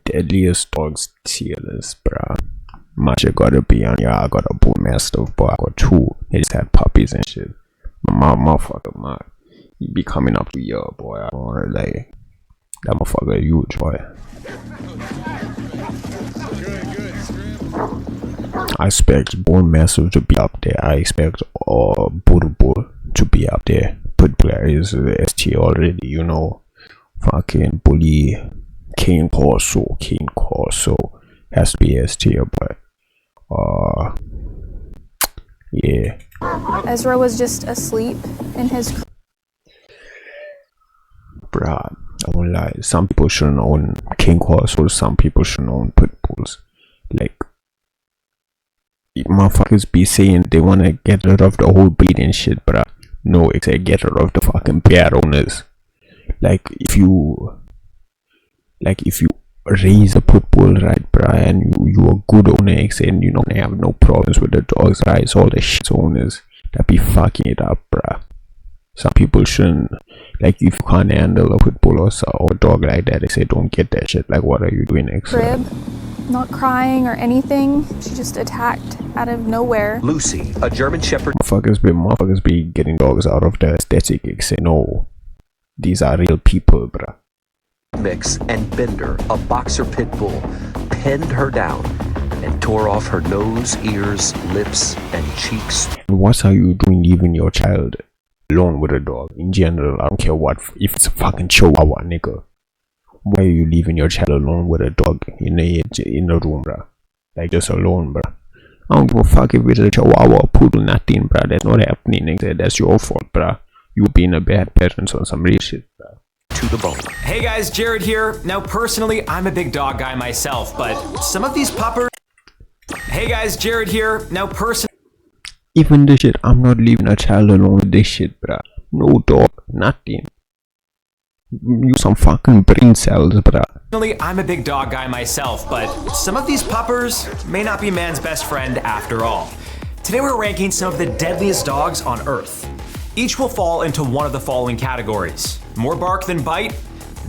Deadliest dogs tier list, bruh. My shit gotta be on. Yeah, I got a bull mastiff, boy. I got two. They just had puppies and shit. My motherfucker, he be coming up to year, boy. I don't wanna lay. That motherfucker huge, boy. I expect bull mastiff to be up there. I expect bull to be up there. Pitbull is S tier already, you know. Fucking bully. King Corso has to be S tier, but yeah. Ezra was just asleep in his. Bruh, I won't lie. Some people shouldn't own King Corso. Some people shouldn't own pitbulls. Like, motherfuckers be saying they wanna get rid of the whole breed and shit, bruh. No, it's a get rid of the fucking pair owners. Like if you raise a pit bull, right, bruh, and you a good owner, and you don't have no problems with the dogs, right? It's all the shit owners that be fucking it up, bruh. Some people shouldn't, like, if you can't handle a pit bull or a dog like that, they say don't get that shit. Like, what are you doing next? Crib, not crying or anything. She just attacked out of nowhere. Lucy, a German Shepherd. Motherfuckers be getting dogs out of the aesthetic. Say no, these are real people, bruh. Mix and Bender, a boxer pit bull, pinned her down and tore off her nose, ears, lips, and cheeks. What are you doing leaving your child alone with a dog? In general, I don't care what, if it's a fucking chihuahua, nigga. Why are you leaving your child alone with a dog in a room, bruh? Like, just alone, bruh. I don't give a fuck if it's a chihuahua or poodle, nothing, bruh. That's not happening, nigga. That's your fault, bruh. You being a bad parent on some real shit, bruh. To the bone. Hey guys, Jared here. Now personally, I'm a big dog guy myself, but some of these puppers... Hey guys, Jared here. Now personally... Even this shit, I'm not leaving a child alone with this shit, bruh. No dog, nothing. Use some fucking brain cells, bruh. Personally, I'm a big dog guy myself, but some of these puppers may not be man's best friend after all. Today we're ranking some of the deadliest dogs on Earth. Each will fall into one of the following categories. More bark than bite,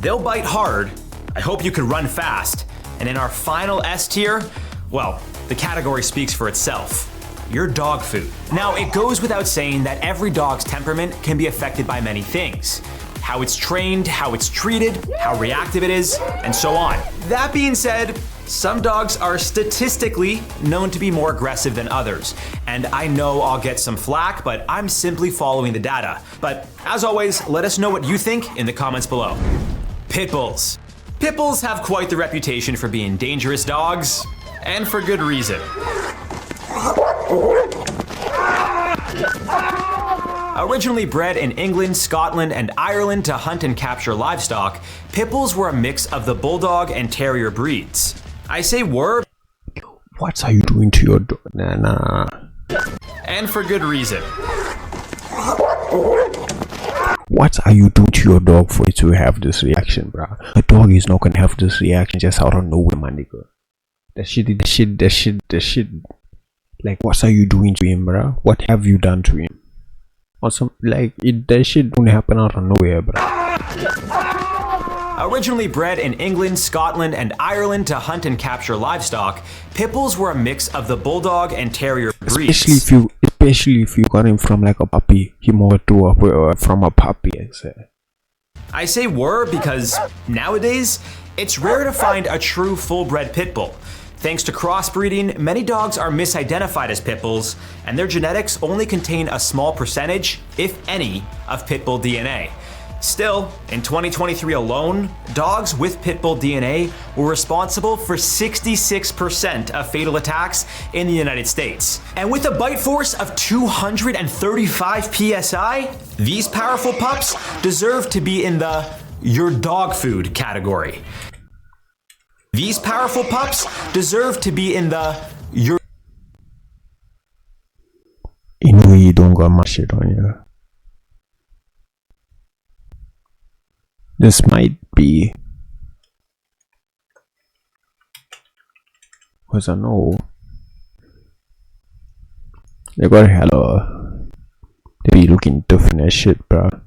they'll bite hard, I hope you can run fast, and in our final S tier, well, the category speaks for itself. Your dog food. Now, it goes without saying that every dog's temperament can be affected by many things. How it's trained, how it's treated, how reactive it is, and so on. That being said, some dogs are statistically known to be more aggressive than others. And I know I'll get some flack, but I'm simply following the data. But as always, let us know what you think in the comments below. Pit bulls. Pit bulls have quite the reputation for being dangerous dogs, and for good reason. Originally bred in England, Scotland, and Ireland to hunt and capture livestock, pit bulls were a mix of the bulldog and terrier breeds. I say were. What are you doing to your dog? Nah. And for good reason. What are you doing to your dog for it to have this reaction, bruh? A dog is not gonna have this reaction just out of nowhere, my nigga. That shit. Like, what are you doing to him, bruh? What have you done to him? Or some, like, that shit don't happen out of nowhere, bruh. Originally bred in England, Scotland, and Ireland to hunt and capture livestock, pit bulls were a mix of the bulldog and terrier breeds. Especially if you got him from like a puppy, from a puppy, I say. I say were because nowadays, it's rare to find a true full-bred pit bull. Thanks to crossbreeding, many dogs are misidentified as pit bulls, and their genetics only contain a small percentage, if any, of pit bull DNA. Still, in 2023 alone, dogs with pit bull DNA were responsible for 66% of fatal attacks in the United States. And with a bite force of 235 PSI, these powerful pups deserve to be in the your dog food category. These powerful pups deserve to be in the your. You know you don't got much shit on you. This might be, because I know they got hella, they be looking different as shit, bruh.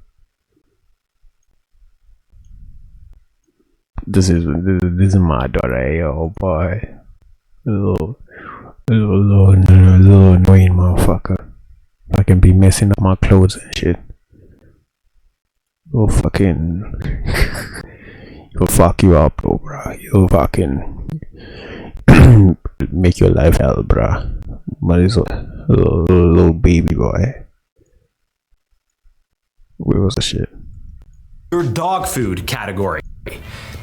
This is my daughter, yo, boy. Little annoying motherfucker. I can be messing up my clothes and shit. He'll fucking he'll fuck you up, though, bro. He'll fucking make your life hell, bro. But he's a little baby boy. Where was the shit? Your dog food category.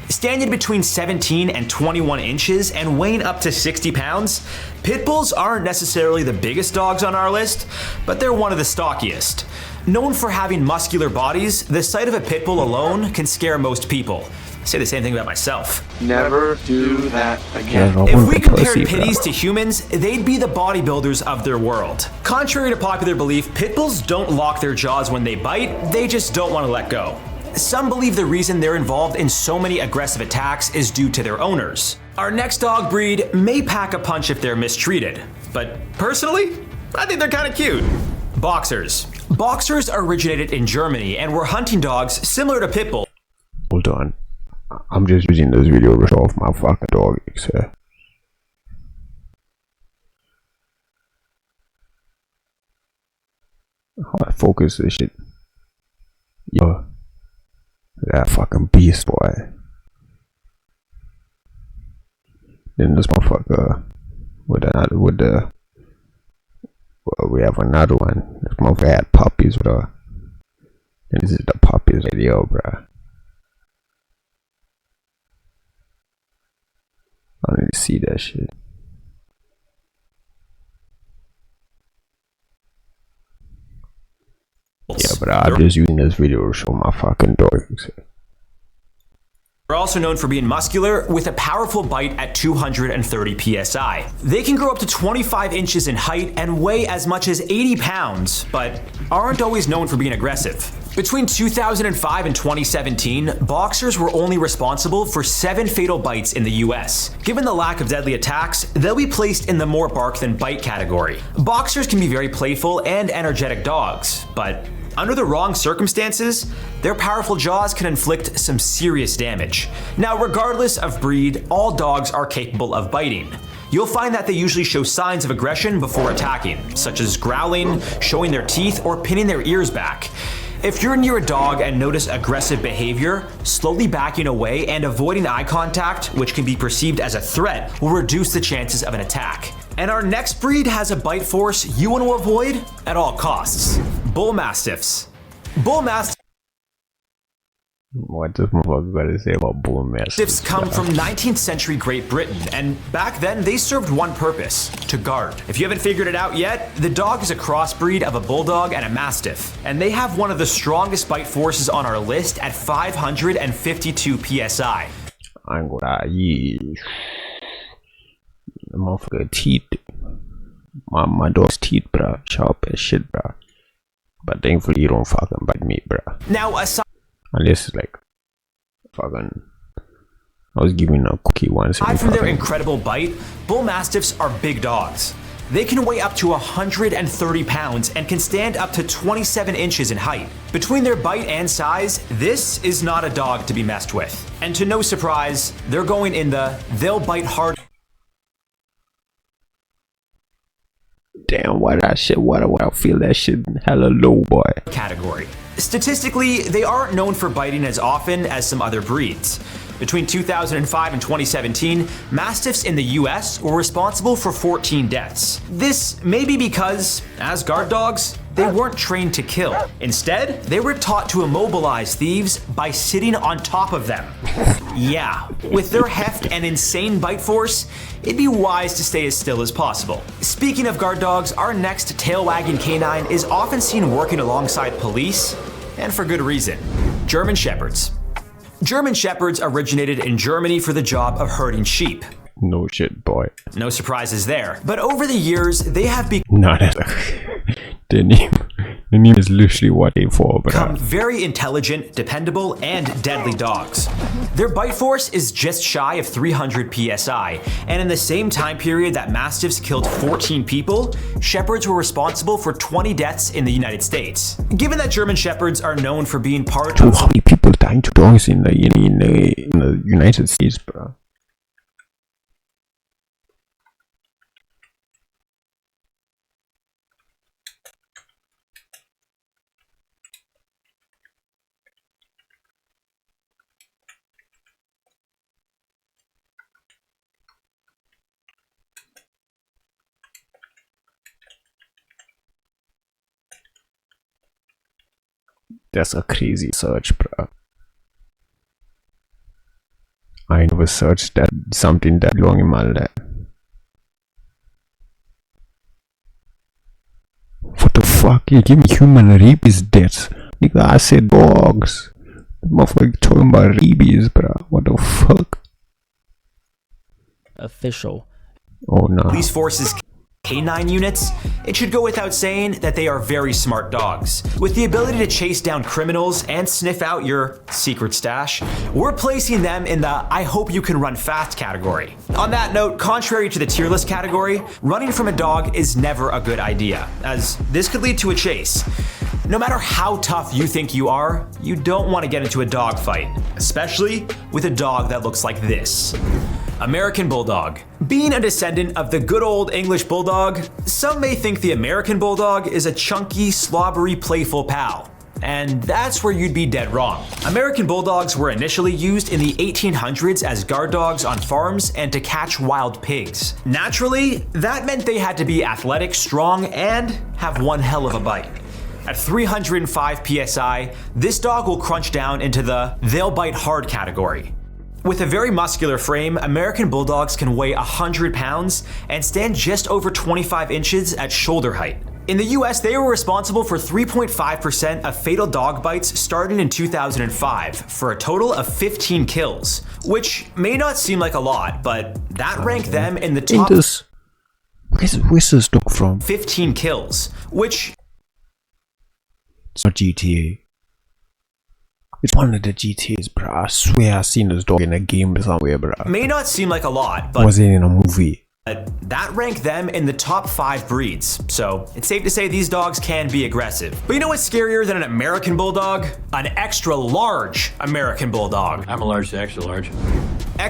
Standing between 17 and 21 inches and weighing up to 60 pounds, pit bulls aren't necessarily the biggest dogs on our list, but they're one of the stockiest. Known for having muscular bodies, the sight of a pit bull alone can scare most people. I say the same thing about myself. Never do that again. If we compared pitties to humans, they'd be the bodybuilders of their world. Contrary to popular belief, pit bulls don't lock their jaws when they bite, they just don't want to let go. Some believe the reason they're involved in so many aggressive attacks is due to their owners. Our next dog breed may pack a punch if they're mistreated, but personally, I think they're kind of cute. Boxers. Boxers originated in Germany and were hunting dogs similar to pit bulls. Hold on. I'm just using this video to show off my fucking dog, sir. How I focus this shit. Yo. That fucking beast, boy. Then this motherfucker with the well, we have another one. This motherfucker had puppies with her. And this is the puppies video, bruh. I need to see that shit. Yeah, but I'm just using this video to show my fucking dog. They're also known for being muscular with a powerful bite at 230 psi. They can grow up to 25 inches in height and weigh as much as 80 pounds, but aren't always known for being aggressive. Between 2005 and 2017, boxers were only responsible for 7 fatal bites in the US. Given the lack of deadly attacks, they'll be placed in the more bark than bite category. Boxers can be very playful and energetic dogs, but under the wrong circumstances, their powerful jaws can inflict some serious damage. Now, regardless of breed, all dogs are capable of biting. You'll find that they usually show signs of aggression before attacking, such as growling, showing their teeth, or pinning their ears back. If you're near a dog and notice aggressive behavior, slowly backing away and avoiding eye contact, which can be perceived as a threat, will reduce the chances of an attack. And our next breed has a bite force you want to avoid at all costs. Bull Mastiffs. Bull Mastiffs What does motherfucker gotta say about bull mastiffs? come from 19th century Great Britain, and back then they served one purpose: to guard. If you haven't figured it out yet, the dog is a crossbreed of a bulldog and a mastiff, and they have one of the strongest bite forces on our list at 552 psi. I ain't gonna lie, the motherfucker teeth. My dog's teeth, bruh, sharp as shit, bruh. But thankfully, you don't fucking bite me, bruh. Now, aside Unless, like, fucking, I was giving a cookie once. from their incredible bite, bull mastiffs are big dogs. They can weigh up to 130 pounds and can stand up to 27 inches in height. Between their bite and size, this is not a dog to be messed with. And to no surprise, they're going in the they'll bite hard. Damn, why that shit? Why I feel that shit hella low, boy? Category. Statistically, they aren't known for biting as often as some other breeds. Between 2005 and 2017, Mastiffs in the US were responsible for 14 deaths. This may be because, as guard dogs, they weren't trained to kill. Instead, they were taught to immobilize thieves by sitting on top of them. Yeah, with their heft and insane bite force, it'd be wise to stay as still as possible. Speaking of guard dogs, our next tail-wagging canine is often seen working alongside police, and for good reason. German Shepherds. German Shepherds originated in Germany for the job of herding sheep. No shit, boy. No surprises there. But over the years, they have Not the name is literally what they for, but become very intelligent, dependable, and deadly dogs. Their bite force is just shy of 300 psi, and in the same time period that Mastiffs killed 14 people, Shepherds were responsible for 20 deaths in the United States. Given that German Shepherds are known for being part of how many people died dying to dogs in the United States, bro. That's a crazy search, bro. I never searched that something that long in my life. What the fuck? You give me human rabies deaths. Nigga, I said dogs. The motherfucker talking about rabies, bro. What the fuck? Official. Oh no. Police forces canine units, it should go without saying that they are very smart dogs. With the ability to chase down criminals and sniff out your secret stash, we're placing them in the I hope you can run fast category. On that note, contrary to the tier list category, running from a dog is never a good idea, as this could lead to a chase. No matter how tough you think you are, you don't want to get into a dog fight, especially with a dog that looks like this. American Bulldog. Being a descendant of the good old English Bulldog, some may think the American Bulldog is a chunky, slobbery, playful pal. And that's where you'd be dead wrong. American Bulldogs were initially used in the 1800s as guard dogs on farms and to catch wild pigs. Naturally, that meant they had to be athletic, strong, and have one hell of a bite. At 305 psi, this dog will crunch down into the they'll bite hard category. With a very muscular frame, American Bulldogs can weigh 100 pounds and stand just over 25 inches at shoulder height. In the US, they were responsible for 3.5% of fatal dog bites starting in 2005, for a total of 15 kills, which may not seem like a lot, but that ranked them in the top. Where's this dog from? 15 kills, which it's not GTA. It's one of the GTAs, bro. I swear I seen this dog in a game somewhere, bro. may not seem like a lot, but Was it in a movie? that ranked them in the top 5 breeds, so it's safe to say these dogs can be aggressive. But you know what's scarier than an American Bulldog? An extra large American Bulldog. I'm a large to extra large.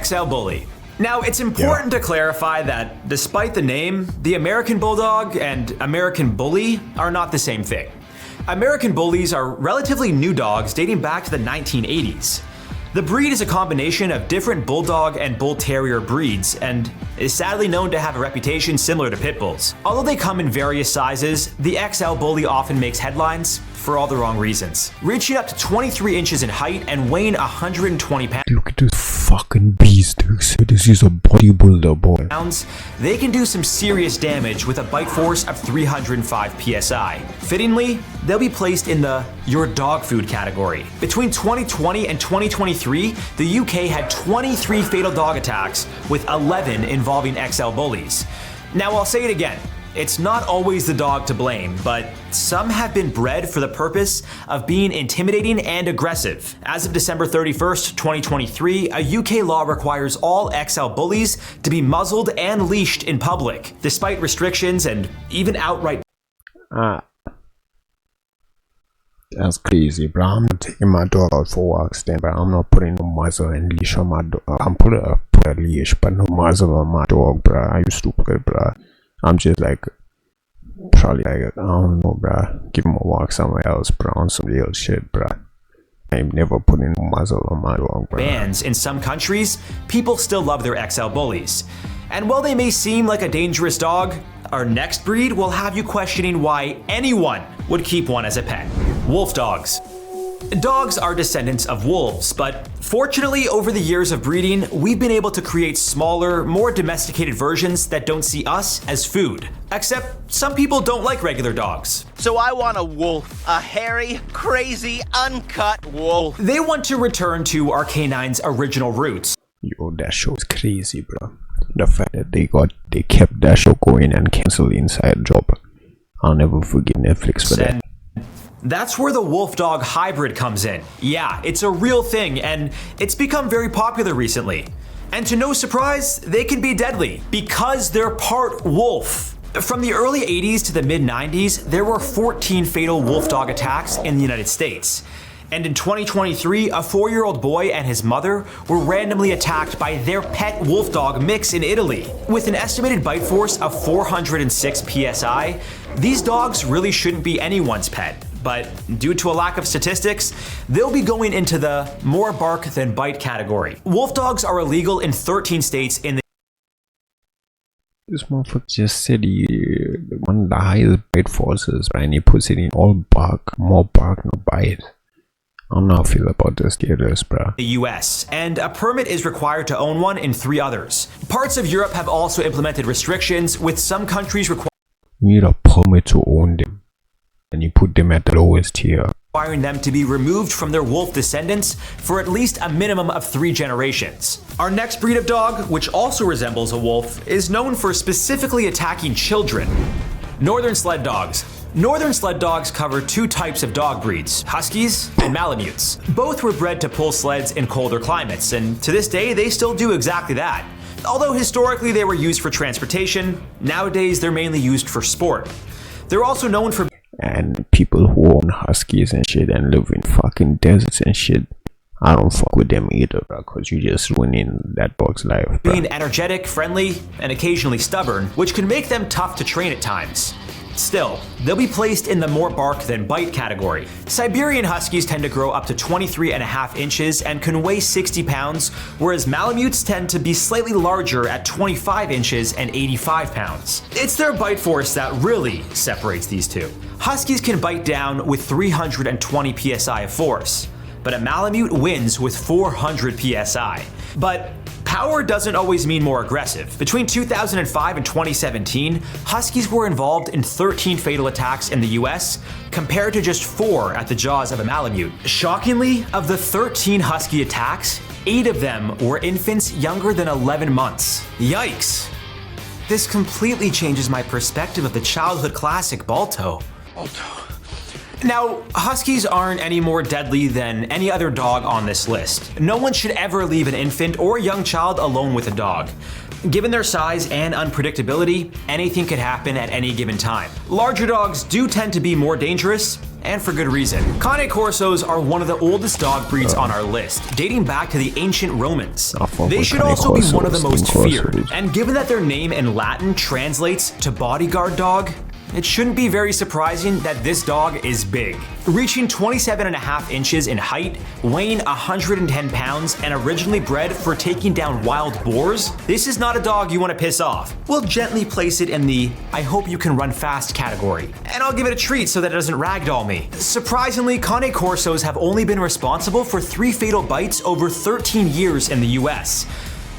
XL Bully. Now, it's important to clarify that despite the name, the American Bulldog and American Bully are not the same thing. American Bullies are relatively new dogs dating back to the 1980s. The breed is a combination of different Bulldog and Bull Terrier breeds and is sadly known to have a reputation similar to Pit Bulls. Although they come in various sizes, the XL Bully often makes headlines for all the wrong reasons. Reaching up to 23 inches in height and weighing 120 Look at this fucking beast, dude. This is a bodybuilder, boy. pounds, they can do some serious damage with a bite force of 305 psi. Fittingly, they'll be placed in the your dog food category. Between 2020 and 2023, the UK had 23 fatal dog attacks, with 11 involving XL Bullies. Now I'll say it again. It's not always the dog to blame, but some have been bred for the purpose of being intimidating and aggressive. As of December 31st, 2023, a UK law requires all XL Bullies to be muzzled and leashed in public, despite restrictions and even outright That's crazy, bro. I'm not taking my dog out for walks then, bro. I'm not putting no muzzle and leash on my dog. I'm putting a leash, but no muzzle on my dog, bro. Are you stupid, bro? I'm just like, probably like, I don't know, bro. Give him a walk somewhere else, bro. On some real shit, bro. I'm never putting no muzzle on my dog, bro. bans in some countries, people still love their XL Bullies. And while they may seem like a dangerous dog, our next breed will have you questioning why anyone would keep one as a pet. Wolf dogs. Dogs are descendants of wolves, but fortunately over the years of breeding, we've been able to create smaller, more domesticated versions that don't see us as food. Except some people don't like regular dogs. So I want a wolf, a hairy, crazy, uncut wolf. They want to return to our canine's original roots. Yo, that show is crazy, bro. The fact that they kept that show going and canceled Inside Job. I'll never forget Netflix for that. And that's where the wolf dog hybrid comes in. Yeah, it's a real thing and it's become very popular recently. And to no surprise, they can be deadly because they're part wolf. From the early 80s to the mid 90s, there were 14 fatal wolf dog attacks in the United States. And in 2023, a 4-year-old boy and his mother were randomly attacked by their pet wolf dog mix in Italy. With an estimated bite force of 406 psi, these dogs really shouldn't be anyone's pet. But due to a lack of statistics, they'll be going into the more bark than bite category. Wolf dogs are illegal in 13 states in the This motherfucker just said one of the highest bite forces, and he puts it in all bark, more bark, no bite. I don't know how I feel about this gators, bro. The US, and a permit is required to own one in 3 others. Parts of Europe have also implemented restrictions, with some countries You need a permit to own them, and you put them at the lowest tier, requiring them to be removed from their wolf descendants for at least a minimum of 3 generations. Our next breed of dog, which also resembles a wolf, is known for specifically attacking children. Northern sled dogs. Northern sled dogs cover 2 types of dog breeds, Huskies and Malamutes. Both were bred to pull sleds in colder climates, and to this day they still do exactly that. Although historically they were used for transportation, nowadays they're mainly used for sport. They're also known for and people who own Huskies and shit and live in fucking deserts and shit, I don't fuck with them either, bro, cause you just ruining that dog's life, bro. being energetic, friendly, and occasionally stubborn, which can make them tough to train at times. Still, they'll be placed in the more bark than bite category. Siberian Huskies tend to grow up to 23.5 inches and can weigh 60 pounds, whereas Malamutes tend to be slightly larger at 25 inches and 85 pounds. It's their bite force that really separates these two. Huskies can bite down with 320 psi of force, but a Malamute wins with 400 psi. But power doesn't always mean more aggressive. Between 2005 and 2017, Huskies were involved in 13 fatal attacks in the US, compared to just 4 at the jaws of a Malamute. Shockingly, of the 13 Husky attacks, 8 of them were infants younger than 11 months. Yikes. This completely changes my perspective of the childhood classic Balto. Now, Huskies aren't any more deadly than any other dog on this list. No one should ever leave an infant or young child alone with a dog. Given their size and unpredictability, anything could happen at any given time. Larger dogs do tend to be more dangerous, and for good reason. Cane Corsos are one of the oldest dog breeds on our list, dating back to the ancient Romans. They should also be one of the most feared, and given that their name in Latin translates to bodyguard dog, it shouldn't be very surprising that this dog is big. Reaching 27.5 inches in height, weighing 110 pounds, and originally bred for taking down wild boars, this is not a dog you want to piss off. We'll gently place it in the I hope you can run fast category, and I'll give it a treat so that it doesn't ragdoll me. Surprisingly, Cane Corsos have only been responsible for 3 fatal bites over 13 years in the US.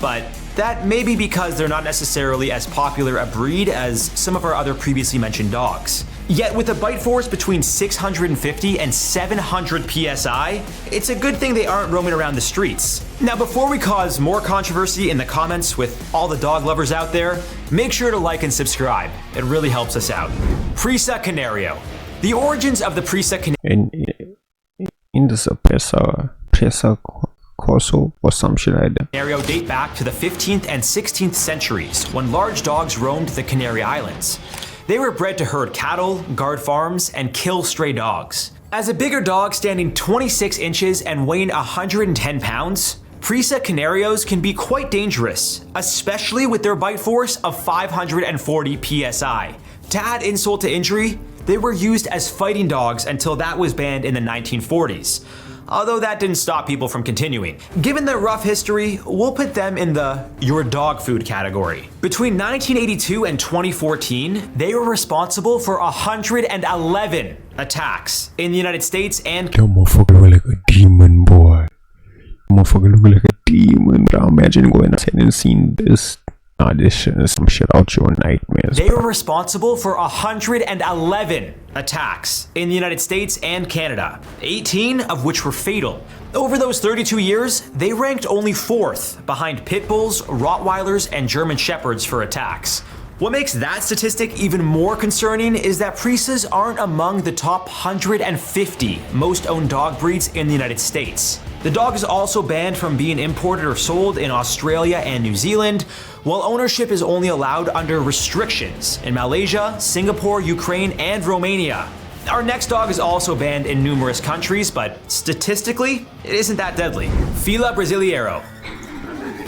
But that may be because they're not necessarily as popular a breed as some of our other previously mentioned dogs. Yet with a bite force between 650 and 700 psi, it's a good thing they aren't roaming around the streets. Now before we cause more controversy in the comments with all the dog lovers out there, make sure to like and subscribe. It really helps us out. Presa Canario. The origins of the Presa Canario in this Presa Corso or some shit like that date back to the 15th and 16th centuries when large dogs roamed the Canary Islands. They were bred to herd cattle, guard farms, and kill stray dogs. As a bigger dog standing 26 inches and weighing 110 pounds, Presa Canarios can be quite dangerous, especially with their bite force of 540 psi. To add insult to injury, they were used as fighting dogs until that was banned in the 1940s. Although that didn't stop people from continuing. Given their rough history, we'll put them in the your dog food category. Between 1982 and 2014, they were responsible for 111 attacks in the United States and that motherfucker look like a demon, boy. That motherfucker look like a demon. But imagine going outside and seeing this. Nah, this shit is some shit out your nightmares. They were responsible for 111 attacks in the United States and Canada, 18 of which were fatal. Over those 32 years, they ranked only 4th behind pit bulls, Rottweilers, and German Shepherds for attacks. What makes that statistic even more concerning is that Presas aren't among the top 150 most owned dog breeds in the United States. The dog is also banned from being imported or sold in Australia and New Zealand, while ownership is only allowed under restrictions in Malaysia, Singapore, Ukraine, and Romania. Our next dog is also banned in numerous countries, but statistically, it isn't that deadly. Fila Brasileiro.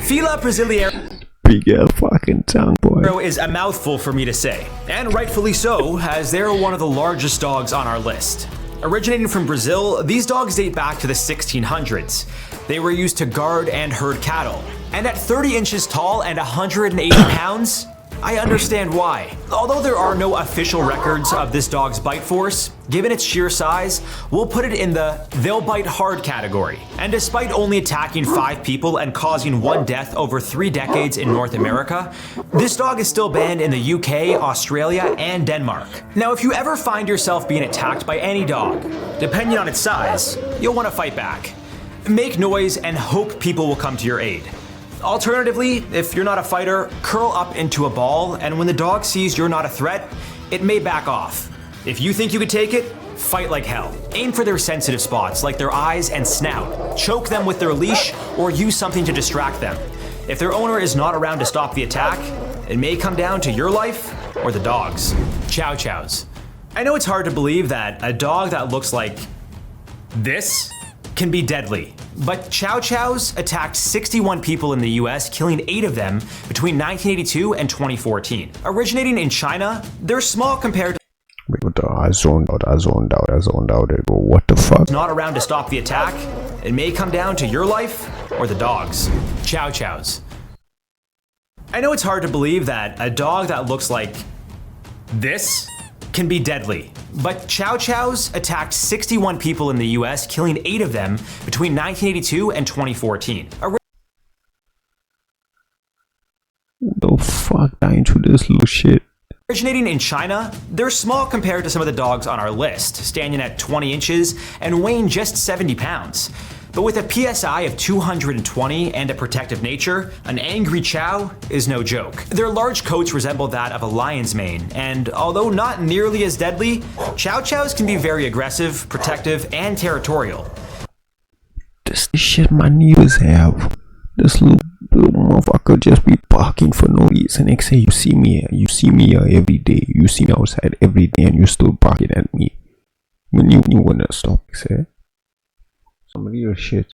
Fila Brasileiro Big ass fucking tongue, boy. is a mouthful for me to say, and rightfully so, as they're one of the largest dogs on our list. Originating from Brazil, these dogs date back to the 1600s. They were used to guard and herd cattle. And at 30 inches tall and 180 pounds, I understand why. Although there are no official records of this dog's bite force, given its sheer size, we'll put it in the they'll bite hard category. And despite only attacking 5 people and causing 1 death over 3 decades in North America, this dog is still banned in the UK, Australia, and Denmark. Now, if you ever find yourself being attacked by any dog, depending on its size, you'll want to fight back. Make noise and hope people will come to your aid. Alternatively, if you're not a fighter, curl up into a ball, and when the dog sees you're not a threat, it may back off. If you think you could take it, fight like hell. Aim for their sensitive spots, like their eyes and snout. Choke them with their leash, or use something to distract them. If their owner is not around to stop the attack, it may come down to your life or the dog's. Chow chows. I know it's hard to believe that a dog that looks like this can be deadly. But Chow Chows attacked 61 people in the US, killing 8 of them between 1982 and 2014. Originating in China, they're small compared to Wait, what the? I zoned out. I go, what the fuck? not around to stop the attack. It may come down to your life or the dog's. Chow Chows. I know it's hard to believe that a dog that looks like this can be deadly. But Chow Chows attacked 61 people in the US, killing 8 of them between 1982 and 2014. The fuck I into this little shit. Originating in China, they're small compared to some of the dogs on our list, standing at 20 inches and weighing just 70 pounds. But with a PSI of 220 and a protective nature, an angry Chow is no joke. Their large coats resemble that of a lion's mane, and although not nearly as deadly, Chow Chows can be very aggressive, protective, and territorial. This shit my neighbors have. This little motherfucker just be barking for no reason. Next say you see me here every day. You see me outside every day and you still barking at me. When you wanna stop, say. Some real shit.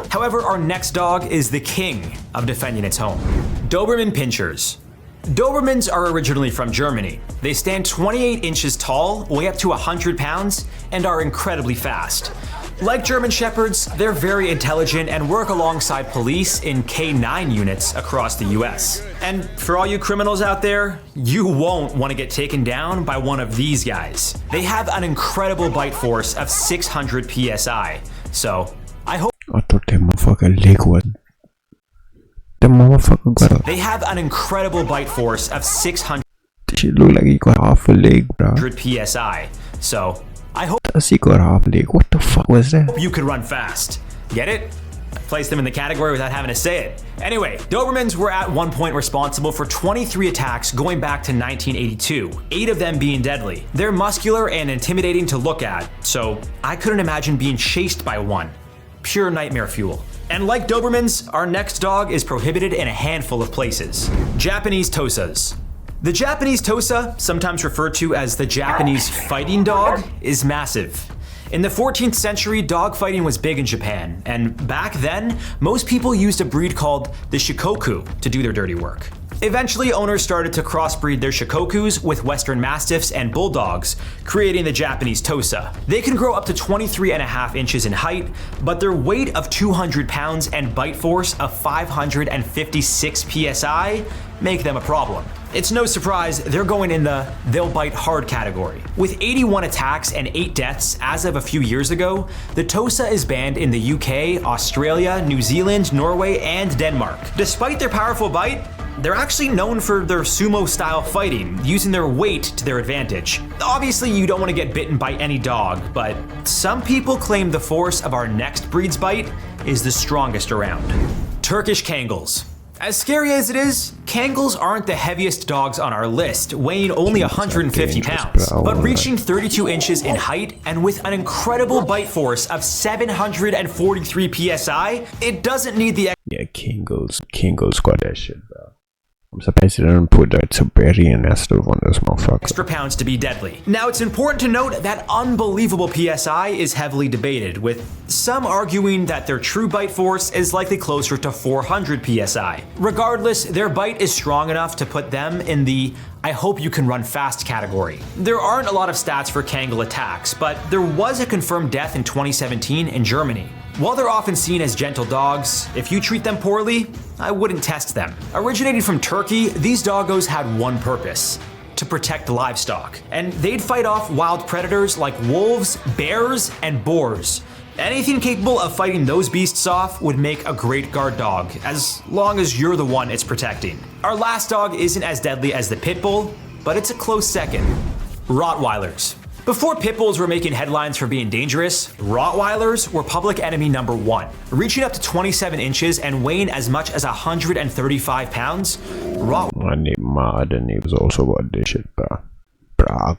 However, our next dog is the king of defending its home. Doberman Pinschers. Dobermans are originally from Germany. They stand 28 inches tall, weigh up to 100 pounds, and are incredibly fast. Like German Shepherds, they're very intelligent and work alongside police in K9 units across the US. And for all you criminals out there, you won't want to get taken down by one of these guys. They have an incredible bite force of 600 PSI. So, I hope I thought that motherfucker leg was. The motherfucker got a. they have an incredible bite force of 600 This shit look like he got half a leg, bro. PSI. So, I hope Does he got half a leg? What the fuck was that? you could run fast. Get it? I placed them in the category without having to say it. Anyway, Dobermans were at one point responsible for 23 attacks going back to 1982, 8 of them being deadly. They're muscular and intimidating to look at, so I couldn't imagine being chased by one. Pure nightmare fuel. And like Dobermans, our next dog is prohibited in a handful of places. Japanese Tosas. The Japanese Tosa, sometimes referred to as the Japanese fighting dog, is massive. In the 14th century, dogfighting was big in Japan, and back then, most people used a breed called the Shikoku to do their dirty work. Eventually, owners started to crossbreed their Shikokus with Western Mastiffs and Bulldogs, creating the Japanese Tosa. They can grow up to 23.5 inches in height, but their weight of 200 pounds and bite force of 556 PSI make them a problem. It's no surprise they're going in the they'll bite hard category. With 81 attacks and 8 deaths as of a few years ago, the Tosa is banned in the UK, Australia, New Zealand, Norway, and Denmark. Despite their powerful bite, they're actually known for their sumo-style fighting, using their weight to their advantage. Obviously, you don't want to get bitten by any dog, but some people claim the force of our next breed's bite is the strongest around. Turkish Kangles. As scary as it is, Kangles aren't the heaviest dogs on our list, weighing only 150 pounds, but reaching 32 inches in height and with an incredible bite force of 743 PSI, it doesn't need the Yeah, Kangles got that shit, bro. I'm surprised they didn't put a Tiberian Esther on this motherfucker. Extra pounds to be deadly. Now, it's important to note that unbelievable PSI is heavily debated, with some arguing that their true bite force is likely closer to 400 PSI. Regardless, their bite is strong enough to put them in the I hope you can run fast category. There aren't a lot of stats for Kangal attacks, but there was a confirmed death in 2017 in Germany. While they're often seen as gentle dogs, if you treat them poorly, I wouldn't test them. Originating from Turkey, these doggos had one purpose: to protect livestock. And they'd fight off wild predators like wolves, bears, and boars. Anything capable of fighting those beasts off would make a great guard dog, as long as you're the one it's protecting. Our last dog isn't as deadly as the pit bull, but it's a close second. Rottweilers. Before pit bulls were making headlines for being dangerous, Rottweilers were public enemy number one. Reaching up to 27 inches and weighing as much as 135 pounds, My other neighbors also got this shit, bro.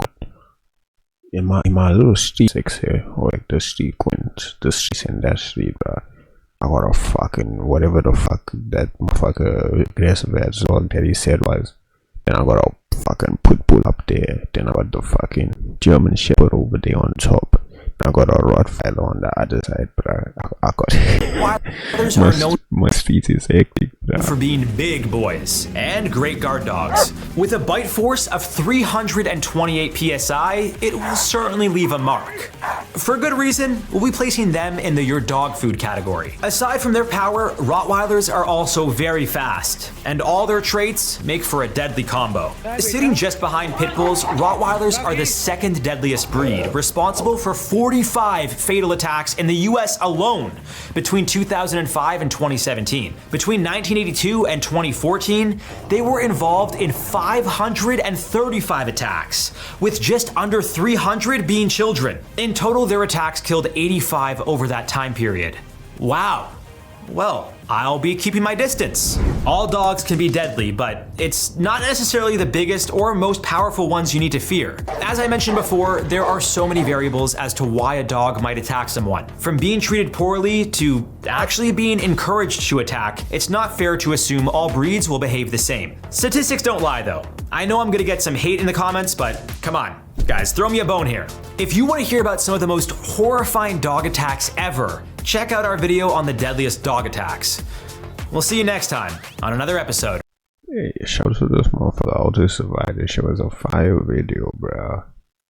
In my little street 6 here, or like the street Queens, the streets in that street, bro, I got a fucking whatever the fuck that motherfucker aggressive ass dog that he said was. Then I got a fucking pit bull up there. Then I got the fucking German Shepherd over there on top. I got a Rottweiler on the other side, but I got others are known my street is hectic, bro. for being big boys and great guard dogs. With a bite force of 328 PSI, it will certainly leave a mark. For good reason, we'll be placing them in the your dog food category. Aside from their power, Rottweilers are also very fast, and all their traits make for a deadly combo. Sitting just behind pit bulls, Rottweilers are the second deadliest breed, responsible for 45 fatal attacks in the US alone between 2005 and 2017. Between 1982 and 2014, they were involved in 535 attacks, with just under 300 being children. In total, their attacks killed 85 over that time period. Wow. Well, I'll be keeping my distance. All dogs can be deadly, but it's not necessarily the biggest or most powerful ones you need to fear. As I mentioned before, there are so many variables as to why a dog might attack someone. From being treated poorly to actually being encouraged to attack, it's not fair to assume all breeds will behave the same. Statistics don't lie though. I know I'm gonna get some hate in the comments, but come on, guys, throw me a bone here. If you want to hear about some of the most horrifying dog attacks ever, check out our video on the deadliest dog attacks. We'll see you next time on another episode. Hey, shout out to this motherfucker. I'll just survive. This shit was a fire video, bro.